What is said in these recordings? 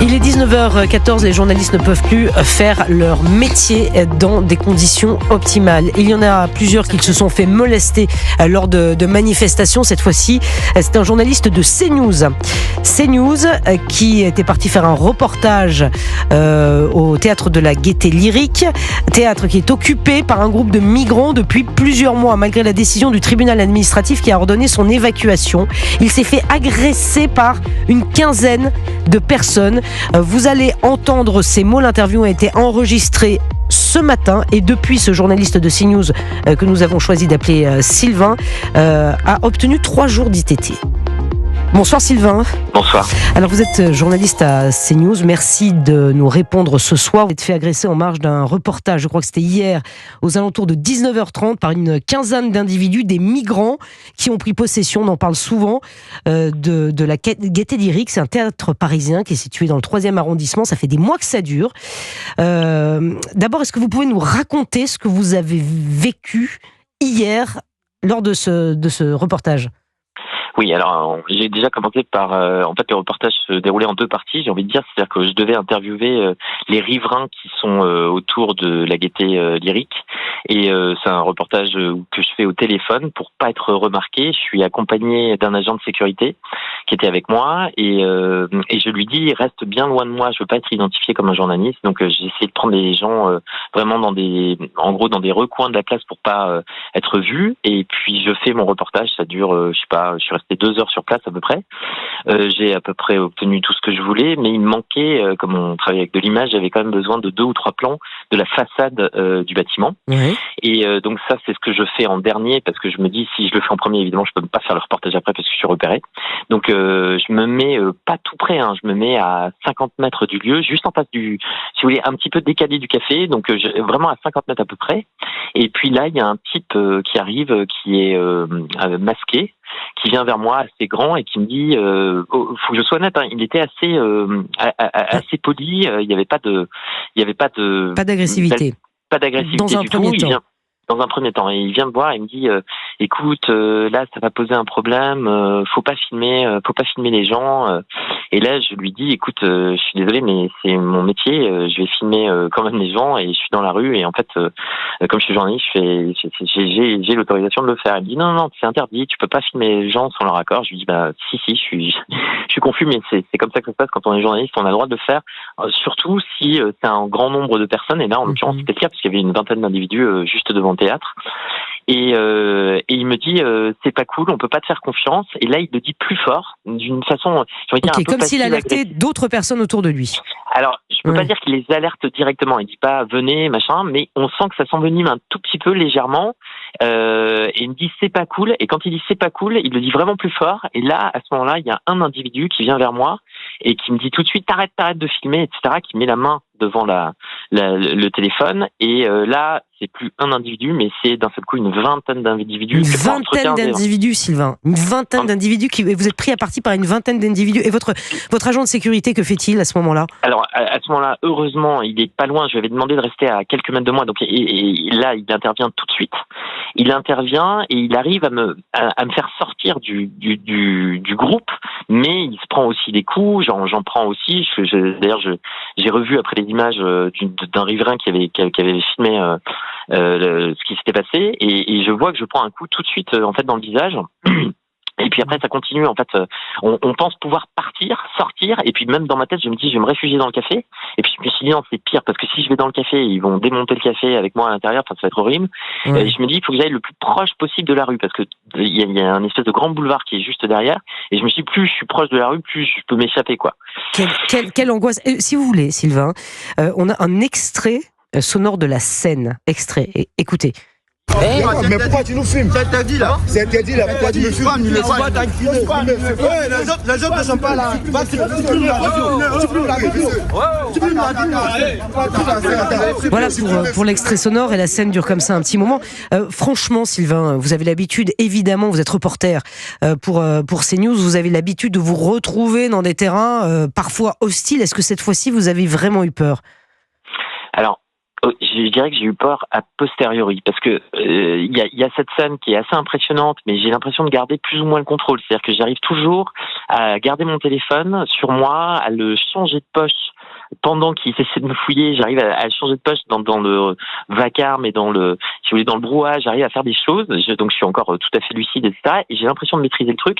Il est 19h14, les journalistes ne peuvent plus faire leur métier dans des conditions optimales. Il y en a plusieurs qui se sont fait molester lors de manifestations. Cette fois-ci, c'est un journaliste de CNews. CNews qui était parti faire un reportage au théâtre de la Gaîté Lyrique. Théâtre qui est occupé par un groupe de migrants depuis plusieurs mois, malgré la décision du tribunal administratif qui a ordonné son évacuation. Il s'est fait agresser par une quinzaine de personnes. Vous allez entendre ces mots. L'interview a été enregistrée ce matin et depuis, ce journaliste de CNews que nous avons choisi d'appeler Sylvain a obtenu 3 jours d'ITT. Bonsoir Sylvain. Bonsoir. Alors vous êtes journaliste à CNews, merci de nous répondre ce soir. Vous êtes fait agresser en marge d'un reportage, je crois que c'était hier, aux alentours de 19h30 par une quinzaine d'individus, des migrants qui ont pris possession, on en parle souvent, de la Gaîté Lyrique. C'est un théâtre parisien qui est situé dans le 3e arrondissement, ça fait des mois que ça dure. D'abord, est-ce que vous pouvez nous raconter ce que vous avez vécu hier lors de ce reportage ? Oui, alors j'ai déjà commencé par en fait le reportage se déroulait en 2 parties, j'ai envie de dire, c'est-à-dire que je devais interviewer les riverains qui sont autour de la Gaîté Lyrique et c'est un reportage que je fais au téléphone pour pas être remarqué. Je suis accompagné d'un agent de sécurité qui était avec moi et je lui dis reste bien loin de moi, je veux pas être identifié comme un journaliste. Donc j'ai essayé de prendre les gens vraiment dans des recoins de la place pour pas être vu et puis je fais mon reportage, ça dure je sais pas, je suis resté 2 heures sur place à peu près. J'ai à peu près obtenu tout ce que je voulais, mais il me manquait, comme on travaille avec de l'image, j'avais quand même besoin de 2 ou 3 plans de la façade du bâtiment. Oui. Et donc ça, c'est ce que je fais en dernier, parce que je me dis, si je le fais en premier, évidemment, je peux pas faire le reportage après parce que je suis repéré. Donc je me mets pas tout près, je me mets à 50 mètres du lieu, juste en face du, si vous voulez, un petit peu décalé du café, donc vraiment à 50 mètres à peu près. Et puis là, il y a un type qui arrive, qui est masqué, qui vient vers moi assez grand et qui me dit faut que je sois net, il était assez poli, il n'y avait pas d'agressivité dans un du premier tout. temps. Il vient dans un premier temps et il vient me voir et il me dit écoute, là ça va poser un problème, faut pas filmer les gens. Et là je lui dis écoute, je suis désolé mais c'est mon métier, je vais filmer quand même les gens et je suis dans la rue et en fait comme je suis journaliste, j'ai l'autorisation de le faire. Il me dit non, c'est interdit, tu peux pas filmer les gens sans leur accord. Je lui dis si, je suis confus, mais c'est comme ça que ça se passe quand on est journaliste, on a le droit de le faire, surtout si c'est un grand nombre de personnes, et là en l'occurrence c'était le cas parce qu'il y avait une vingtaine d'individus juste devant le théâtre. Et il me dit c'est pas cool, on peut pas te faire confiance. Et là il le dit plus fort, d'une façon, j'ai envie de dire, un peu comme s'il alertait d'autres personnes autour de lui. Alors je peux pas dire qu'il les alerte directement, il dit pas venez machin, mais on sent que ça s'envenime un tout petit peu légèrement. Et il me dit c'est pas cool, et quand il dit c'est pas cool, il le dit vraiment plus fort. Et là à ce moment-là il y a un individu qui vient vers moi et qui me dit tout de suite t'arrêtes de filmer, etc., qui met la main devant le téléphone et là c'est plus un individu mais c'est d'un seul coup une vingtaine d'individus. Une vingtaine d'individus, Sylvain. Une vingtaine d'individus vous êtes pris à partie par une vingtaine d'individus. Et votre agent de sécurité, que fait-il à ce moment-là ? Alors à ce moment-là, heureusement, il est pas loin. Je lui avais demandé de rester à quelques mètres de moi. Donc et là, il intervient tout de suite. Il intervient et il arrive à me faire sortir du groupe, mais il se prend aussi des coups. J'en prends aussi. D'ailleurs, j'ai revu après les images d'un riverain qui avait filmé ce qui s'était passé et je vois que je prends un coup tout de suite en fait dans le visage. Et puis après ça continue en fait, on pense pouvoir sortir et puis même dans ma tête je me dis je vais me réfugier dans le café et puis je me suis dit non c'est pire parce que si je vais dans le café ils vont démonter le café avec moi à l'intérieur, ça va être horrible. Et je me dis il faut que j'aille le plus proche possible de la rue parce que il y a un espèce de grand boulevard qui est juste derrière et je me suis dit plus je suis proche de la rue plus je peux m'échapper quoi. Quelle angoisse. Si vous voulez Sylvain, on a un extrait sonore de la scène, écoutez. Mais pourquoi tu nous filmes? C'est interdit là. C'est interdit là. Pourquoi tu me filmes? Les autres ne sont pas là. Voilà pour l'extrait sonore et la scène dure comme ça un petit moment. Franchement, Sylvain, vous avez l'habitude, évidemment, vous êtes reporter pour CNews, vous avez l'habitude de vous retrouver dans des terrains parfois hostiles. Est-ce que cette fois-ci, vous avez vraiment eu peur ? Alors, Je dirais que j'ai eu peur a posteriori parce que il y a cette scène qui est assez impressionnante, mais j'ai l'impression de garder plus ou moins le contrôle. C'est-à-dire que j'arrive toujours à garder mon téléphone sur moi, à le changer de poche pendant qu'ils essaient de me fouiller. J'arrive à le changer de poche dans le vacarme et dans le, si vous voulez, dans le brouhaha. J'arrive à faire des choses. Donc je suis encore tout à fait lucide, etc. Et j'ai l'impression de maîtriser le truc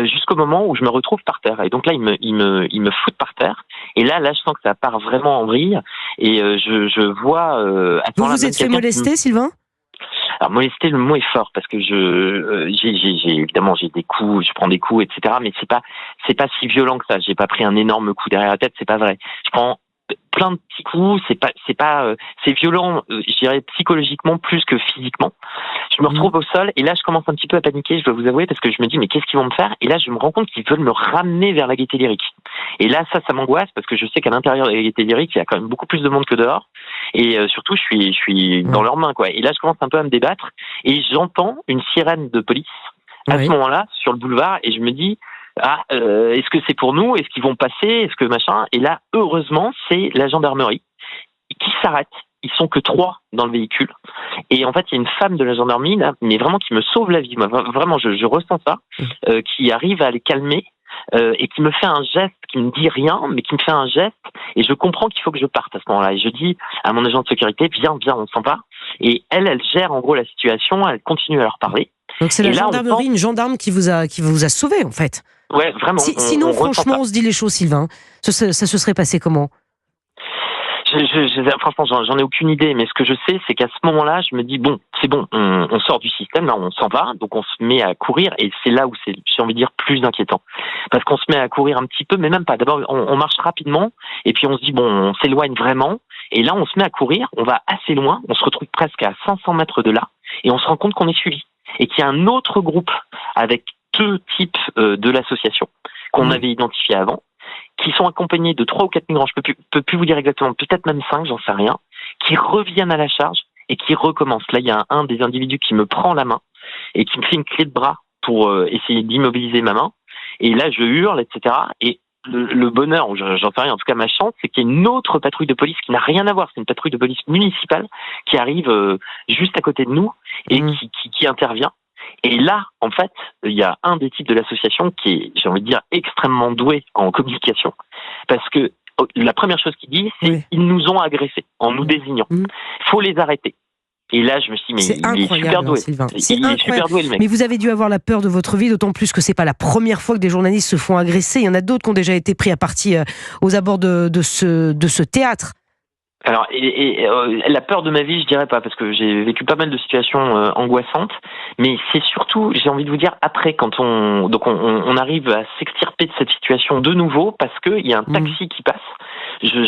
jusqu'au moment où je me retrouve par terre. Et donc là, ils me foutent par terre. Et là, je sens que ça part vraiment en vrille. Et je vois. À ce moment-là, Vous êtes fait molester, Sylvain ? Alors molester, le mot est fort parce que évidemment j'ai des coups, je prends des coups, etc. Mais c'est pas si violent que ça. J'ai pas pris un énorme coup derrière la tête, c'est pas vrai. Je prends plein de petits coups, c'est violent, je dirais psychologiquement plus que physiquement. Je me retrouve au sol et là je commence un petit peu à paniquer, je dois vous avouer, parce que je me dis mais qu'est-ce qu'ils vont me faire ? Et là je me rends compte qu'ils veulent me ramener vers la Gaîté Lyrique. Et là ça m'angoisse parce que je sais qu'à l'intérieur de la Gaîté Lyrique il y a quand même beaucoup plus de monde que dehors et surtout je suis dans leurs mains quoi. Et là je commence un peu à me débattre et j'entends une sirène de police à ce moment-là sur le boulevard et je me dis est-ce que c'est pour nous ? Est-ce qu'ils vont passer ? Est-ce que machin ? Et là, heureusement, c'est la gendarmerie qui s'arrête. Ils sont que 3 dans le véhicule. Et en fait, il y a une femme de la gendarmerie, là, mais vraiment qui me sauve la vie. Moi, vraiment, je ressens ça, qui arrive à les calmer et qui me fait un geste, qui me dit rien, mais qui me fait un geste. Et je comprends qu'il faut que je parte à ce moment-là. Et je dis à mon agent de sécurité, viens, on s'en va. Et elle gère en gros la situation. Elle continue à leur parler. Donc c'est la gendarmerie, une gendarme qui vous a sauvé en fait. Ouais, vraiment. Sinon, franchement, on se dit les choses, Sylvain. Ça se serait passé comment ? Franchement, j'en ai aucune idée. Mais ce que je sais, c'est qu'à ce moment-là, je me dis bon, c'est bon, on sort du système, là, on s'en va, donc on se met à courir. Et c'est là où c'est, j'ai envie de dire, plus inquiétant, parce qu'on se met à courir un petit peu, mais même pas. D'abord, on marche rapidement, et puis on se dit bon, on s'éloigne vraiment. Et là, on se met à courir, on va assez loin, on se retrouve presque à 500 mètres de là, et on se rend compte qu'on est suivi, et qu'il y a un autre groupe avec 2 types de l'association qu'on avait identifié avant, qui sont accompagnés de 3 ou 4 migrants, je peux plus vous dire exactement, peut-être même 5, j'en sais rien, qui reviennent à la charge et qui recommencent. Là, il y a un des individus qui me prend la main et qui me fait une clé de bras pour essayer d'immobiliser ma main. Et là, je hurle, etc. Et le bonheur, ou j'en sais rien, en tout cas ma chance, c'est qu'il y a une autre patrouille de police qui n'a rien à voir, c'est une patrouille de police municipale qui arrive juste à côté de nous et qui intervient. Et là, en fait, il y a un des types de l'association qui est, j'ai envie de dire, extrêmement doué en communication. Parce que la première chose qu'il dit, c'est ils nous ont agressés en nous désignant. Il faut les arrêter. Et là, je me suis dit, mais il est super doué. Sylvain. Il est super doué, le mec. Mais vous avez dû avoir la peur de votre vie, d'autant plus que c'est pas la première fois que des journalistes se font agresser. Il y en a d'autres qui ont déjà été pris à partie aux abords de ce théâtre. Alors, la peur de ma vie, je dirais pas, parce que j'ai vécu pas mal de situations angoissantes, mais c'est surtout, j'ai envie de vous dire, après, quand on arrive à s'extirper de cette situation de nouveau, parce qu'il y a un taxi qui passe,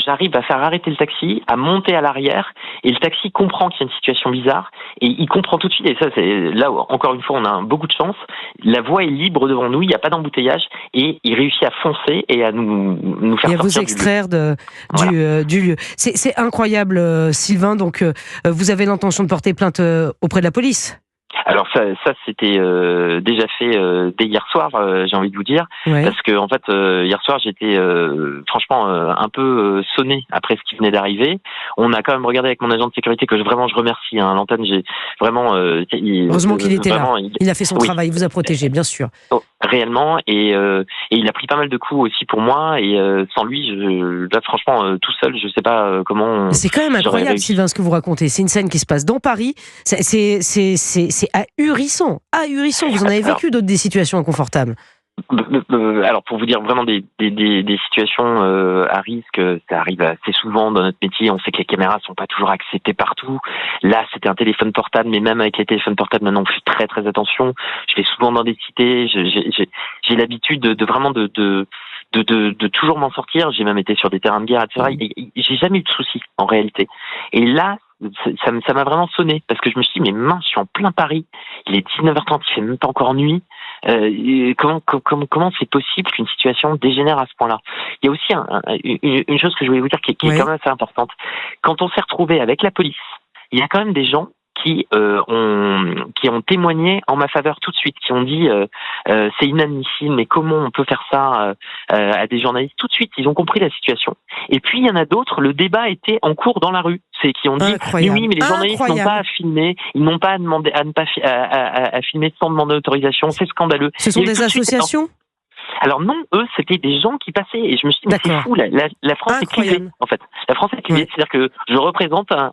j'arrive à faire arrêter le taxi, à monter à l'arrière, et le taxi comprend qu'il y a une situation bizarre, et il comprend tout de suite, et ça, c'est là où, encore une fois, on a beaucoup de chance, la voie est libre devant nous, il n'y a pas d'embouteillage, et il réussit à foncer et à nous faire sortir et à vous extraire du lieu. C'est incroyable, Sylvain. Donc, vous avez l'intention de porter plainte auprès de la police ? Alors ça c'était déjà fait dès hier soir, j'ai envie de vous dire, parce que en fait hier soir j'étais franchement un peu sonné après ce qui venait d'arriver. On a quand même regardé avec mon agent de sécurité que je remercie. À l'antenne, j'ai vraiment. Heureusement qu'il était là. Il a fait son travail, il vous a protégé, bien sûr. Réellement, et il a pris pas mal de coups aussi pour moi, et sans lui, là franchement tout seul, je sais pas comment. C'est quand même incroyable, Sylvain, ce que vous racontez. C'est une scène qui se passe dans Paris. C'est ahurissant. Vous en avez vécu d'autres, des situations inconfortables? Alors pour vous dire vraiment des situations à risque, ça arrive assez souvent dans notre métier. On sait que les caméras sont pas toujours acceptées partout. Là, c'était un téléphone portable, mais même avec les téléphones portables, maintenant on fait très très attention. Je vais souvent dans des cités. J'ai l'habitude de toujours m'en sortir. J'ai même été sur des terrains de guerre, etc. Et j'ai jamais eu de soucis en réalité. Et là, ça m'a vraiment sonné, parce que je me suis dit, mais mince, je suis en plein Paris, il est 19h30, il fait même pas encore nuit, comment c'est possible qu'une situation dégénère à ce point-là? Il y a aussi une chose que je voulais vous dire qui est quand même assez importante. Quand on s'est retrouvé avec la police, il y a quand même des gens qui ont témoigné en ma faveur tout de suite, qui ont dit c'est inadmissible, mais comment on peut faire ça à des journalistes. Tout de suite, ils ont compris la situation. Et puis il y en a d'autres, le débat était en cours dans la rue. C'est qui ont dit oui, mais les journalistes n'ont pas à filmer, ils n'ont pas à demander à filmer sans demander d'autorisation. C'est scandaleux. Ce sont des associations. Alors non, eux, c'était des gens qui passaient. Et je me suis dit, mais c'est fou, la France est clivée, en fait. La France est clivée, c'est-à-dire que je représente un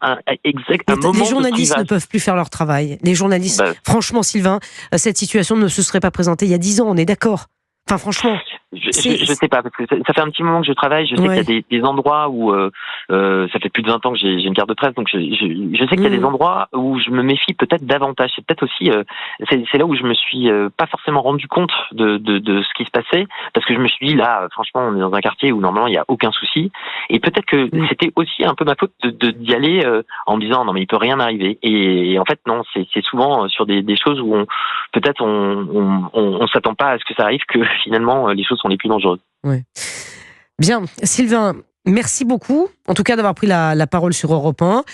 moment Les journalistes ne peuvent plus faire leur travail. Les journalistes, franchement, Sylvain, cette situation ne se serait pas présentée il y a 10 ans, on est d'accord. Enfin, franchement. Je sais pas, parce que ça fait un petit moment que je travaille. Je sais qu'il y a des endroits où ça fait plus de 20 ans que j'ai une carte de presse, donc je sais qu'il y a des endroits où je me méfie peut-être davantage. C'est peut-être aussi c'est là où je me suis pas forcément rendu compte de ce qui se passait, parce que je me suis dit là, franchement, on est dans un quartier où normalement il y a aucun souci, et peut-être que c'était aussi un peu ma faute d'y aller en me disant non mais il peut rien arriver. Et en fait non, c'est souvent sur des choses où on s'attend pas à ce que ça arrive, que finalement les choses sont les plus dangereuses. Ouais. Bien, Sylvain, merci beaucoup, en tout cas d'avoir pris la parole sur Europe 1.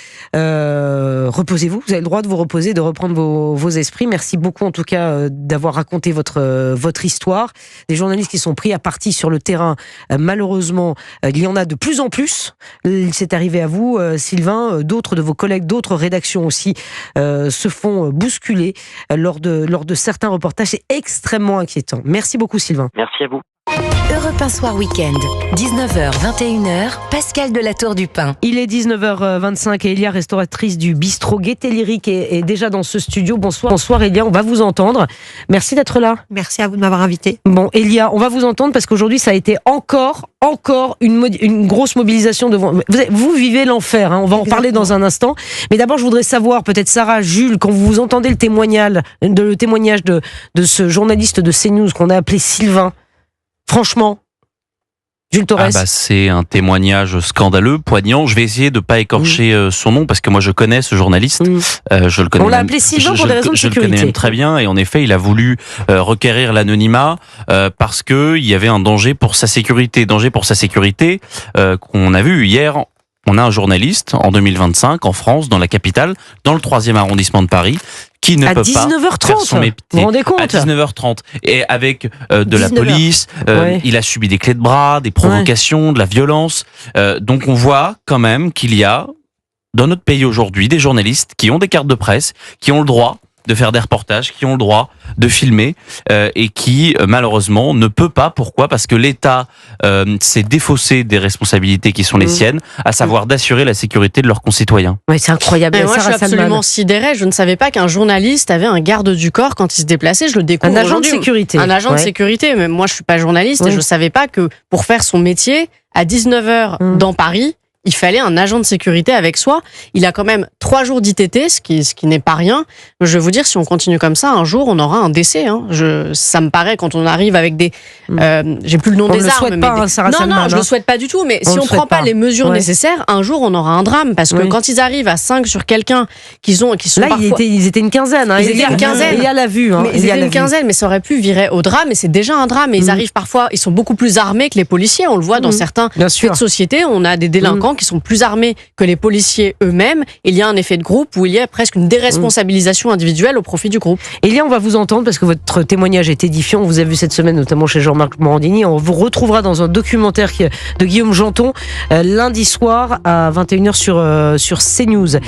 Reposez-vous, vous avez le droit de vous reposer, de reprendre vos esprits. Merci beaucoup en tout cas d'avoir raconté votre histoire. Des journalistes qui sont pris à partie sur le terrain, malheureusement, il y en a de plus en plus. C'est arrivé à vous, Sylvain, d'autres de vos collègues, d'autres rédactions aussi se font bousculer lors de certains reportages. C'est extrêmement inquiétant. Merci beaucoup, Sylvain. Merci à vous. Europe 1 Soir Week-end, 19h, 21h, Pascal de la Tour du Pin. Il est 19h25 et Elia, restauratrice du bistrot Gaieté Lyrique, est déjà dans ce studio. Bonsoir Elia, on va vous entendre. Merci d'être là. Merci à vous de m'avoir invité. Bon Elia, on va vous entendre parce qu'aujourd'hui ça a été encore une grosse mobilisation devant. Vous vivez l'enfer, hein, on va en parler dans un instant. Mais d'abord je voudrais savoir, peut-être Sarah, Jules, quand vous entendez le témoignage de ce journaliste de CNews qu'on a appelé Sylvain, franchement, Jules Torres. C'est un témoignage scandaleux, poignant. Je vais essayer de pas écorcher son nom parce que moi je connais ce journaliste. Je le connais. On l'a appelé Sylvain pour des raisons de sécurité. Je le connais même très bien et en effet, il a voulu requérir l'anonymat parce que il y avait un danger pour sa sécurité. Qu'on a vu hier. On a un journaliste en 2025 en France, dans la capitale, dans le 3e arrondissement de Paris, qui ne peut pas faire son métier. Vous vous rendez compte ? À 19h30. Et avec de la police, il a subi des clés de bras, des provocations, de la violence. Donc on voit quand même qu'il y a, dans notre pays aujourd'hui, des journalistes qui ont des cartes de presse, qui ont le droit de faire des reportages, qui ont le droit de filmer et qui malheureusement ne peut pas. Pourquoi ? Parce que l'État s'est défaussé des responsabilités qui sont les siennes, à savoir d'assurer la sécurité de leurs concitoyens. Oui, c'est incroyable. Moi, je suis absolument sidérée. Je ne savais pas qu'un journaliste avait un garde du corps quand il se déplaçait. Je le découvre aujourd'hui. Un agent de sécurité. Un agent de sécurité. Mais moi, je suis pas journaliste et je savais pas que pour faire son métier, à 19h dans Paris, il fallait un agent de sécurité avec soi. Il a quand même 3 jours d'ITT, ce qui n'est pas rien. Je vais vous dire, si on continue comme ça, un jour, on aura un décès. Ça me paraît, quand on arrive avec des... j'ai plus le nom des armes. Non, je le souhaite pas du tout. Mais si on prend pas les mesures nécessaires, un jour, on aura un drame. Parce que quand ils arrivent à 5 sur quelqu'un, qui sont là, parfois... ils étaient une quinzaine. Ils étaient une quinzaine. Il y a la vue. Ils étaient une quinzaine, mais ça aurait pu virer au drame. Et c'est déjà un drame. Et ils arrivent parfois, ils sont beaucoup plus armés que les policiers. On le voit dans certains faits de société. On a des délinquants qui sont plus armés que les policiers eux-mêmes. Il y a un effet de groupe où il y a presque une déresponsabilisation individuelle au profit du groupe. Elia, on va vous entendre parce que votre témoignage est édifiant. On vous a vu cette semaine notamment chez Jean-Marc Morandini. On vous retrouvera dans un documentaire de Guillaume Janton lundi soir à 21h sur CNews.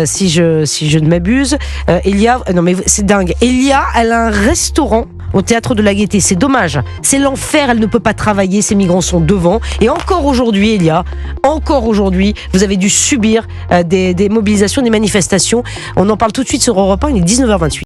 Si je ne m'abuse. Elia, non mais c'est dingue. Elia, elle a un restaurant au Théâtre de la Gaîté. C'est dommage. C'est l'enfer. Elle ne peut pas travailler. Ces migrants sont devant. Et encore aujourd'hui, Elia, vous avez dû subir des mobilisations, des manifestations. On en parle tout de suite sur Europe 1. Il est 19h28.